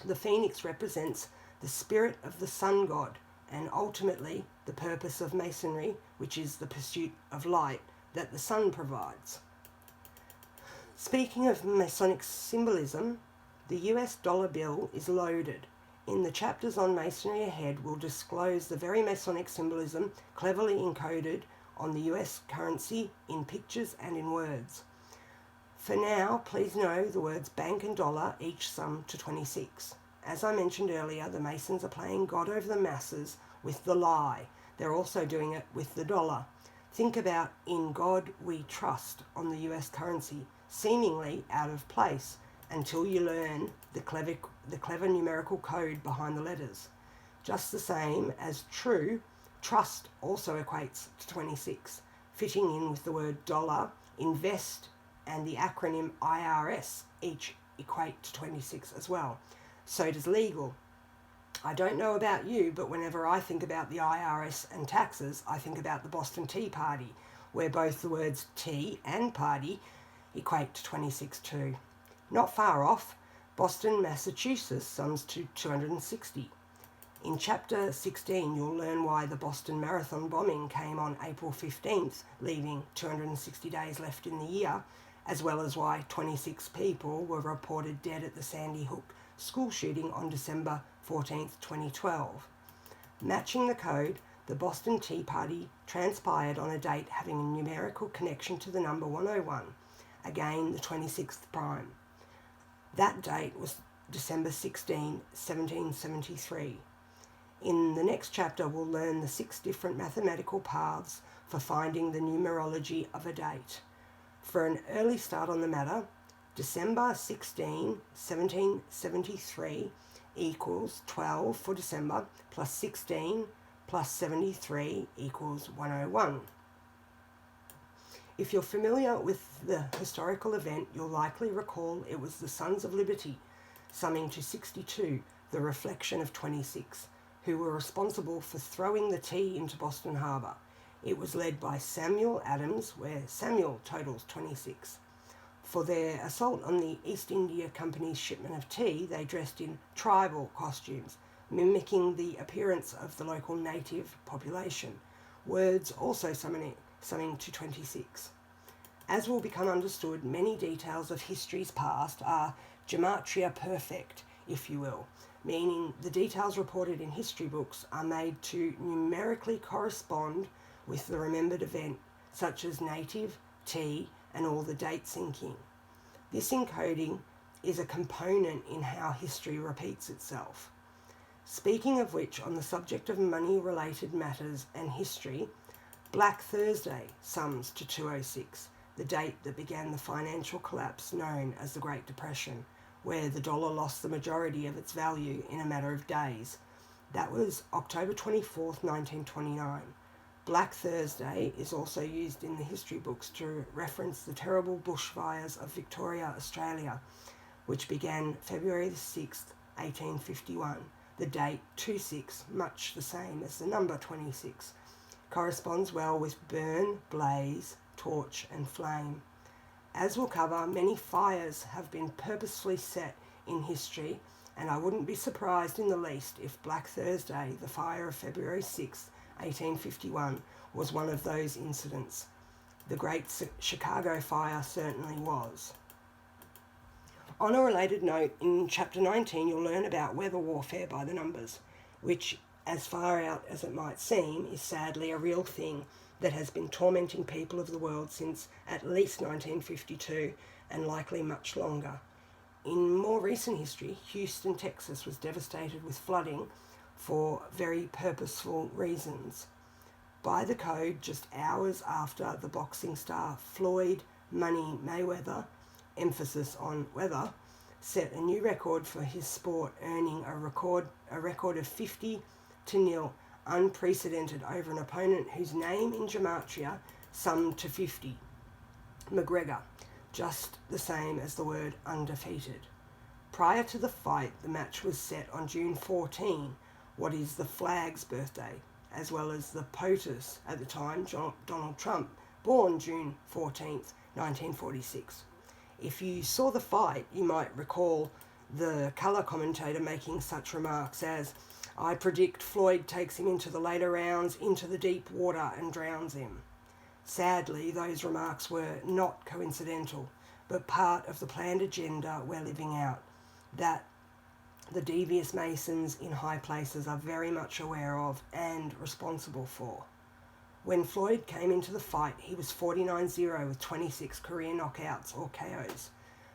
the phoenix represents the spirit of the sun god and ultimately the purpose of Masonry, which is the pursuit of light that the sun provides. Speaking of Masonic symbolism, the US dollar bill is loaded. In the chapters on Masonry ahead, we'll disclose the very Masonic symbolism cleverly encoded on the US currency in pictures and in words. For now, please know the words bank and dollar each sum to 26. As I mentioned earlier, the Masons are playing God over the masses with the lie. They're also doing it with the dollar. Think about in God we trust on the US currency, seemingly out of place until you learn the clever numerical code behind the letters. Just the same as true, trust also equates to 26, fitting in with the word dollar, invest and the acronym IRS each equate to 26 as well. So does legal. I don't know about you, but whenever I think about the IRS and taxes, I think about the Boston Tea Party, where both the words tea and party equate to 26 too. Not far off, Boston, Massachusetts sums to 260. In Chapter 16, you'll learn why the Boston Marathon bombing came on April 15th, leaving 260 days left in the year, as well as why 26 people were reported dead at the Sandy Hook school shooting on December 14th, 2012. Matching the code, the Boston Tea Party transpired on a date having a numerical connection to the number 101, again the 26th prime. That date was December 16, 1773. In the next chapter, we'll learn the 6 different mathematical paths for finding the numerology of a date. For an early start on the matter, December 16, 1773 equals 12 for December plus 16 plus 73 equals 101. If you're familiar with the historical event, you'll likely recall it was the Sons of Liberty, summing to 62, the reflection of 26, who were responsible for throwing the tea into Boston Harbour. It was led by Samuel Adams, where Samuel totals 26. For their assault on the East India Company's shipment of tea, they dressed in tribal costumes, mimicking the appearance of the local native population. Words also summing to 26. As will become understood, many details of history's past are gematria perfect, if you will, meaning the details reported in history books are made to numerically correspond with the remembered event, such as native, tea, and all the date syncing. This encoding is a component in how history repeats itself. Speaking of which, on the subject of money-related matters and history, Black Thursday sums to 206, the date that began the financial collapse known as the Great Depression, where the dollar lost the majority of its value in a matter of days. That was October 24th, 1929. Black Thursday is also used in the history books to reference the terrible bushfires of Victoria, Australia, which began February 6th, 1851. The date 26, much the same as the number 26, corresponds well with burn, blaze, torch and flame. As we'll cover, many fires have been purposefully set in history, and I wouldn't be surprised in the least if Black Thursday, the fire of February 6th, 1851, was one of those incidents. The Great Chicago Fire certainly was. On a related note, in Chapter 19 you'll learn about weather warfare by the numbers, which, as far out as it might seem, is sadly a real thing that has been tormenting people of the world since at least 1952 and likely much longer. In more recent history, Houston, Texas was devastated with flooding for very purposeful reasons. By the code, just hours after the boxing star Floyd Money Mayweather, emphasis on weather, set a new record for his sport, earning a record of 50-0, unprecedented over an opponent whose name in gematria summed to 50. McGregor, just the same as the word undefeated. Prior to the fight, the match was set on June 14, what is the flag's birthday, as well as the POTUS at the time, Donald Trump, born June 14th, 1946. If you saw the fight, you might recall the colour commentator making such remarks as, "I predict Floyd takes him into the later rounds, into the deep water and drowns him." Sadly, those remarks were not coincidental, but part of the planned agenda we're living out, that the devious Masons in high places are very much aware of and responsible for. When Floyd came into the fight, he was 49-0 with 26 career knockouts or KOs.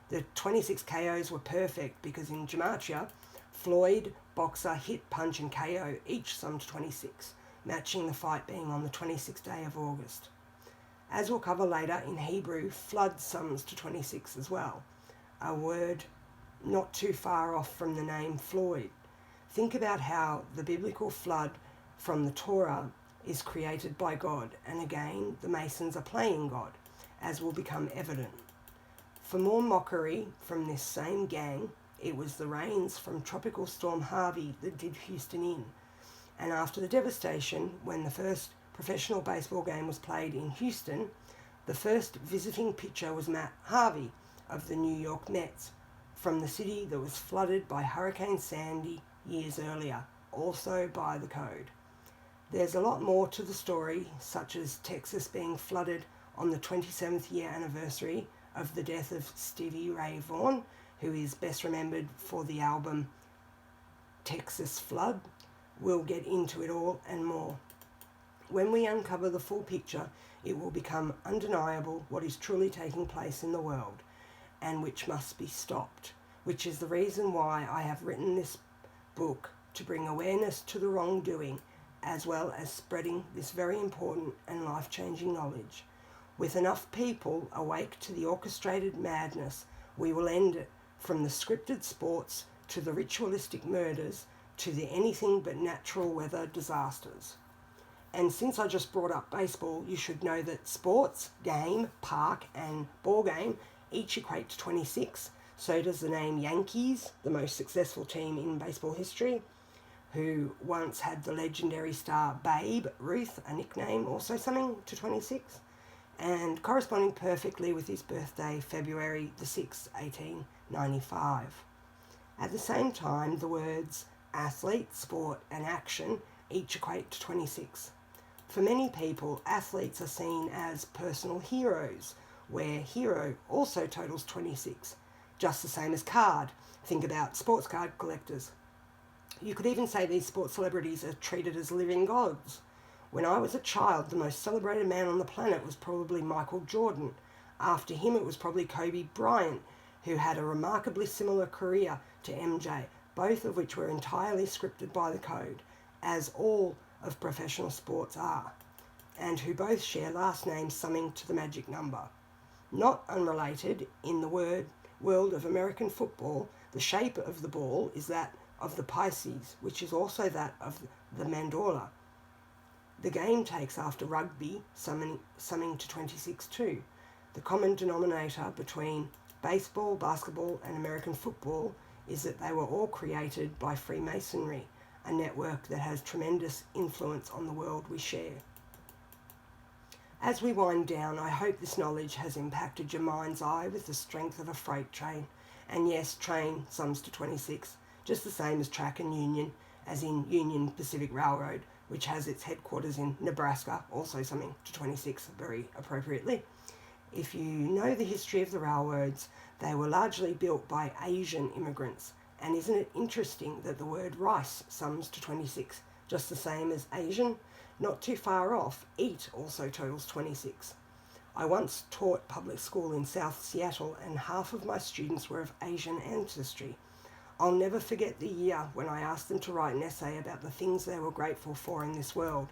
The 26 KOs were perfect because in gematria, Floyd, boxer, hit, punch and KO each summed to 26, matching the fight being on the 26th day of August. As we'll cover later, in Hebrew, flood sums to 26 as well, a word not too far off from the name Floyd. Think about how the biblical flood from the Torah is created by God, and again, the Masons are playing God, as will become evident. For more mockery from this same gang, it was the rains from Tropical Storm Harvey that did Houston in. And after the devastation, when the first professional baseball game was played in Houston, the first visiting pitcher was Matt Harvey of the New York Mets, from the city that was flooded by Hurricane Sandy years earlier, also by the code. There's a lot more to the story, such as Texas being flooded on the 27th year anniversary of the death of Stevie Ray Vaughan, who is best remembered for the album Texas Flood. We'll get into it all and more. When we uncover the full picture, it will become undeniable what is truly taking place in the world, and which must be stopped, which is the reason why I have written this book, to bring awareness to the wrongdoing, as well as spreading this very important and life-changing knowledge. With enough people awake to the orchestrated madness, we will end it, from the scripted sports to the ritualistic murders to the anything but natural weather disasters. And since I just brought up baseball, you should know that sports, game, park and ball game each equate to 26. So does the name Yankees, the most successful team in baseball history, who once had the legendary star Babe Ruth, a nickname also something to 26, and corresponding perfectly with his birthday, February the 6th, 1895. At the same time, the words athlete, sport and action each equate to 26. For many people, athletes are seen as personal heroes, where hero also totals 26, just the same as card. Think about sports card collectors. You could even say these sports celebrities are treated as living gods. When I was a child, the most celebrated man on the planet was probably Michael Jordan. After him, it was probably Kobe Bryant, who had a remarkably similar career to MJ, both of which were entirely scripted by the code, as all of professional sports are, and who both share last names summing to the magic number. Not unrelated, in the world of American football, the shape of the ball is that of the Pisces, which is also that of the mandorla. The game takes after rugby, summing to 26 too. The common denominator between baseball, basketball and American football is that they were all created by Freemasonry, a network that has tremendous influence on the world we share. As we wind down, I hope this knowledge has impacted your mind's eye with the strength of a freight train. And yes, train sums to 26, just the same as track and Union, as in Union Pacific Railroad, which has its headquarters in Nebraska, also summing to 26 very appropriately. If you know the history of the railroads, they were largely built by Asian immigrants. And isn't it interesting that the word rice sums to 26, just the same as Asian? Not too far off, eat also totals 26. I once taught public school in South Seattle and half of my students were of Asian ancestry. I'll never forget the year when I asked them to write an essay about the things they were grateful for in this world,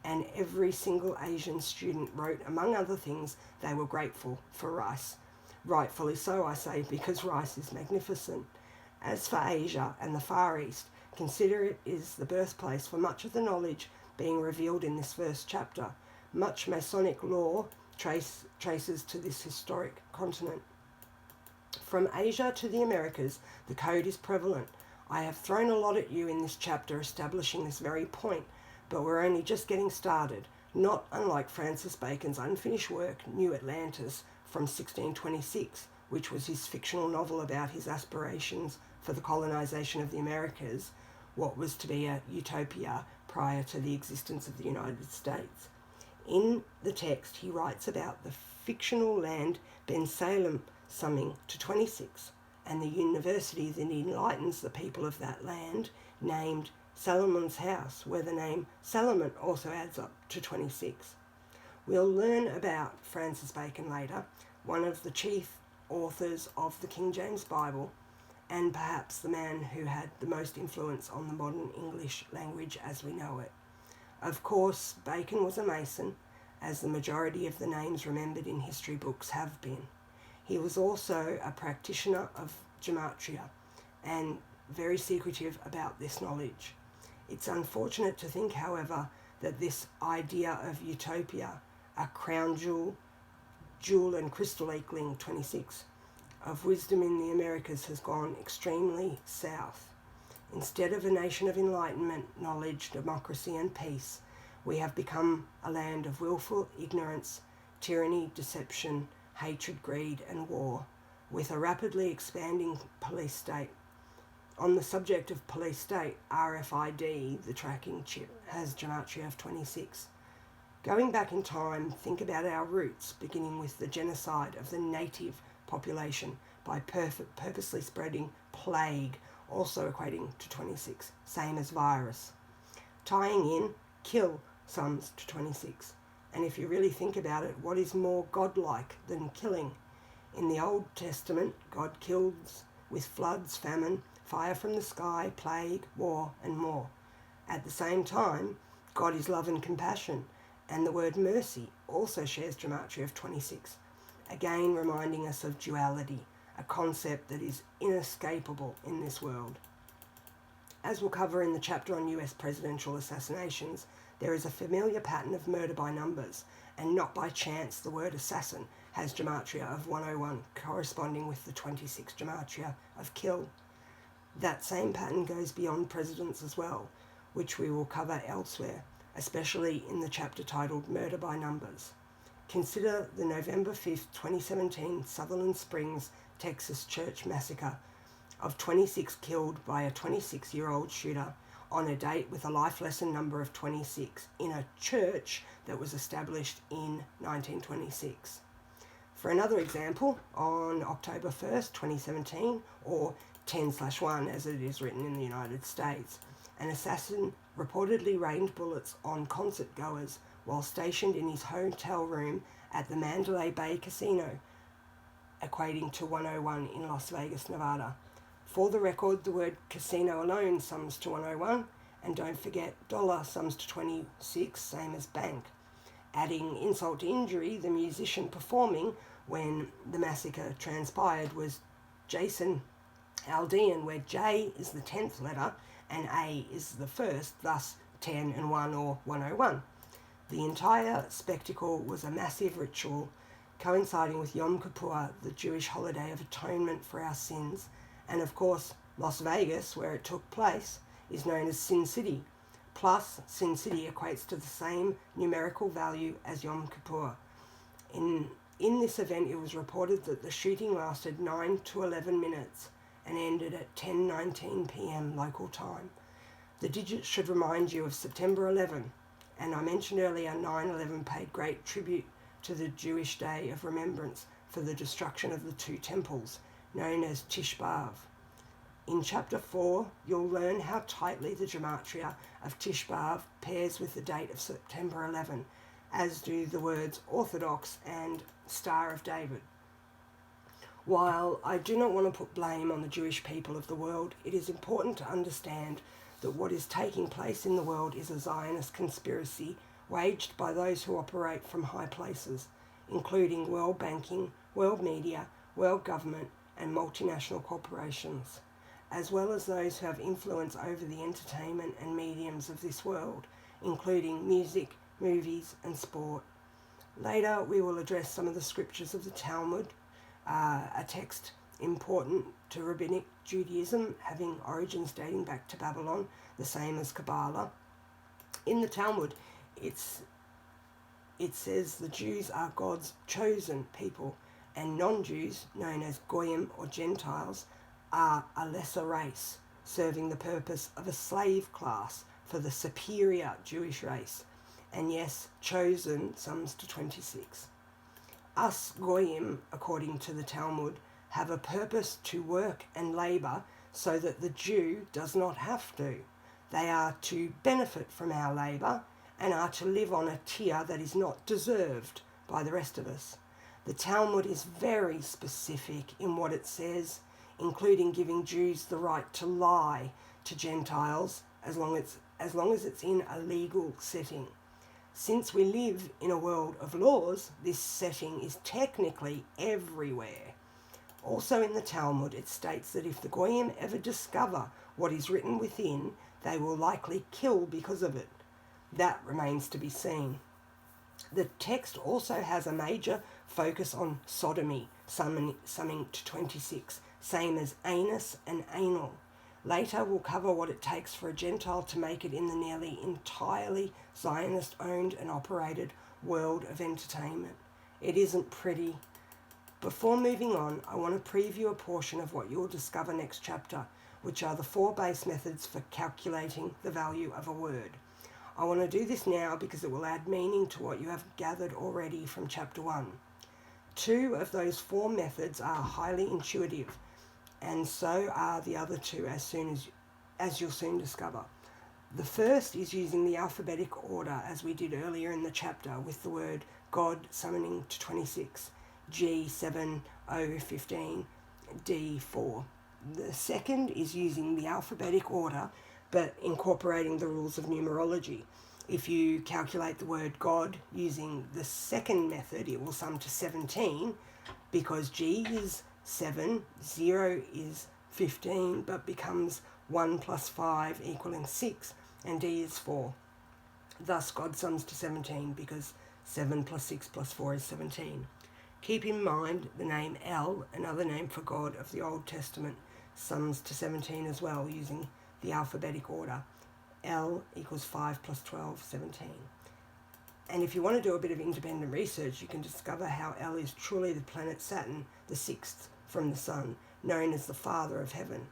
and every single Asian student wrote, among other things, they were grateful for rice. Rightfully so, I say, because rice is magnificent. As for Asia and the Far East, consider it is the birthplace for much of the knowledge being revealed in this first chapter. Much Masonic lore traces to this historic continent. From Asia to the Americas, the code is prevalent. I have thrown a lot at you in this chapter establishing this very point, but we're only just getting started, not unlike Francis Bacon's unfinished work, New Atlantis, from 1626, which was his fictional novel about his aspirations for the colonisation of the Americas, what was to be a utopia prior to the existence of the United States. In the text, he writes about the fictional land Ben Salem summing to 26, and the university that enlightens the people of that land, named Salomon's House, where the name Salomon also adds up to 26. We'll learn about Francis Bacon later, one of the chief authors of the King James Bible, and perhaps the man who had the most influence on the modern English language as we know it. Of course, Bacon was a Mason, as the majority of the names remembered in history books have been. He was also a practitioner of gematria and very secretive about this knowledge. It's unfortunate to think, however, that this idea of utopia, a crown jewel and crystal equaling 26, of wisdom in the Americas has gone extremely south. Instead of a nation of enlightenment, knowledge, democracy and peace, we have become a land of willful ignorance, tyranny, deception, hatred, greed and war, with a rapidly expanding police state. On the subject of police state, RFID, the tracking chip, has gematria of 26. Going back in time, think about our roots, beginning with the genocide of the native population by purposely spreading plague, also equating to 26, same as virus. Tying in, kill sums to 26. And if you really think about it, what is more godlike than killing? In the Old Testament, God kills with floods, famine, fire from the sky, plague, war, and more. At the same time, God is love and compassion, and the word mercy also shares gematria of 26, again reminding us of duality, a concept that is inescapable in this world. As we'll cover in the chapter on US presidential assassinations, there is a familiar pattern of murder by numbers, and not by chance the word assassin has gematria of 101, corresponding with the 26 gematria of kill. That same pattern goes beyond presidents as well, which we will cover elsewhere, especially in the chapter titled Murder by Numbers. Consider the November 5th, 2017 Sutherland Springs, Texas church massacre of 26 killed by a 26-year-old shooter on a date with a life lesson number of 26 in a church that was established in 1926. For another example, on October 1st, 2017, or 10/1 as it is written in the United States, an assassin reportedly rained bullets on concert goers while stationed in his hotel room at the Mandalay Bay Casino, equating to 101 in Las Vegas, Nevada. For the record, the word casino alone sums to 101, and don't forget dollar sums to 26, same as bank. Adding insult to injury, the musician performing when the massacre transpired was Jason Aldean, where J is the 10th letter and A is the first, thus 10 and 1 or 101. The entire spectacle was a massive ritual coinciding with Yom Kippur, the Jewish holiday of atonement for our sins. And of course, Las Vegas, where it took place, is known as Sin City. Plus, Sin City equates to the same numerical value as Yom Kippur. In this event, it was reported that the shooting lasted 9 to 11 minutes and ended at 10:19 p.m. local time. The digits should remind you of September 11, and I mentioned earlier 9/11 paid great tribute to the Jewish Day of Remembrance for the destruction of the two temples, known as Tish B'Av. In Chapter 4, you'll learn how tightly the gematria of Tish B'Av pairs with the date of September 11, as do the words Orthodox and Star of David. While I do not want to put blame on the Jewish people of the world, it is important to understand that what is taking place in the world is a Zionist conspiracy waged by those who operate from high places, including world banking, world media, world government, and multinational corporations, as well as those who have influence over the entertainment and mediums of this world, including music, movies, and sport. Later, we will address some of the scriptures of the Talmud, a text important to Rabbinic Judaism, having origins dating back to Babylon, the same as Kabbalah. In the Talmud, it says the Jews are God's chosen people, and non-Jews, known as Goyim or Gentiles, are a lesser race, serving the purpose of a slave class for the superior Jewish race. And yes, chosen sums to 26. Us Goyim, according to the Talmud, have a purpose to work and labour so that the Jew does not have to. They are to benefit from our labour and are to live on a tier that is not deserved by the rest of us. The Talmud is very specific in what it says, including giving Jews the right to lie to Gentiles as long as it's in a legal setting. Since we live in a world of laws, this setting is technically everywhere. Also in the Talmud, it states that if the Goyim ever discover what is written within, they will likely kill because of it. That remains to be seen. The text also has a major focus on sodomy, summing to 26, same as anus and anal. Later, we'll cover what it takes for a Gentile to make it in the nearly entirely Zionist-owned and operated world of entertainment. It isn't pretty. Before moving on, I want to preview a portion of what you'll discover next chapter, which are the 4 base methods for calculating the value of a word. I want to do this now because it will add meaning to what you have gathered already from chapter 1. 2 of those 4 methods are highly intuitive, and so are the other 2 as you'll soon discover. The first is using the alphabetic order as we did earlier in the chapter with the word God summoning to 26, G 7, O 15, D 4. The second is using the alphabetic order but incorporating the rules of numerology. If you calculate the word God using the second method, it will sum to 17 because G is 7, 0 is 15, but becomes 1 plus 5 equaling 6, and D is 4. Thus, God sums to 17 because 7 plus 6 plus 4 is 17. Keep in mind the name El, another name for God of the Old Testament, sums to 17 as well using the alphabetic order. L equals 5 plus 12, 17. And if you want to do a bit of independent research, you can discover how L is truly the planet Saturn, the 6th from the Sun, known as the Father of Heaven.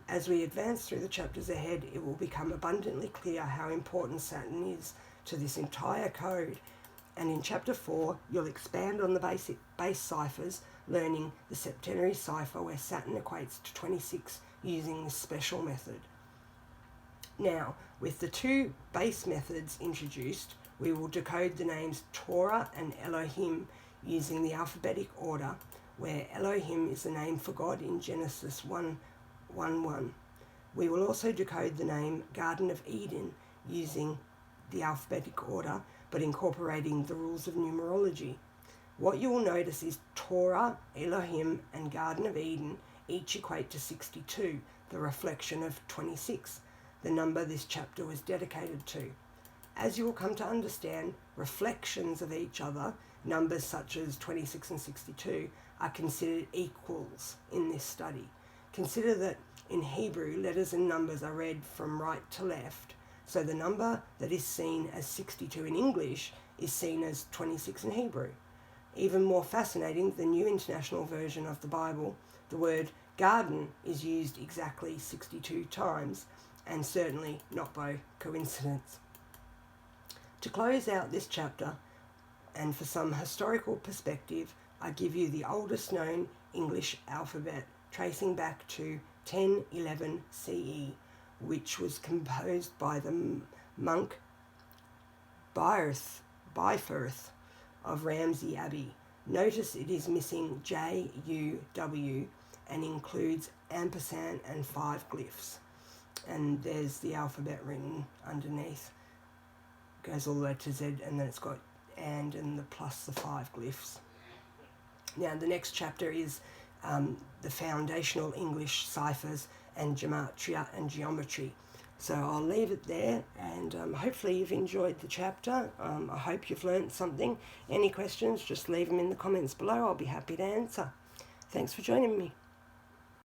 As we advance through the chapters ahead, it will become abundantly clear how important Saturn is to this entire code. And in chapter 4, you'll expand on the base ciphers, learning the septenary cipher where Saturn equates to 26 using this special method. Now, with the 2 base methods introduced, we will decode the names Torah and Elohim using the alphabetic order, where Elohim is the name for God in Genesis 1:1. We will also decode the name Garden of Eden using the alphabetic order, but incorporating the rules of numerology. What you will notice is Torah, Elohim, and Garden of Eden each equate to 62, the reflection of 26, the number this chapter was dedicated to. As you will come to understand, reflections of each other, numbers such as 26 and 62, are considered equals in this study. Consider that in Hebrew, letters and numbers are read from right to left, so the number that is seen as 62 in English is seen as 26 in Hebrew. Even more fascinating, the New International Version of the Bible, the word garden is used exactly 62 times, and certainly not by coincidence. To close out this chapter, and for some historical perspective, I give you the oldest known English alphabet, tracing back to 1011 CE, which was composed by the monk Byfirth of Ramsey Abbey. Notice it is missing J-U-W and includes ampersand and 5 glyphs. And there's the alphabet written underneath. Goes all the way to Z, and then it's got and the plus the 5 glyphs. Now the next chapter is the foundational English ciphers and gematria and geometry. So I'll leave it there, and hopefully you've enjoyed the chapter. I hope you've learnt something. Any questions, just leave them in the comments below. I'll be happy to answer. Thanks for joining me.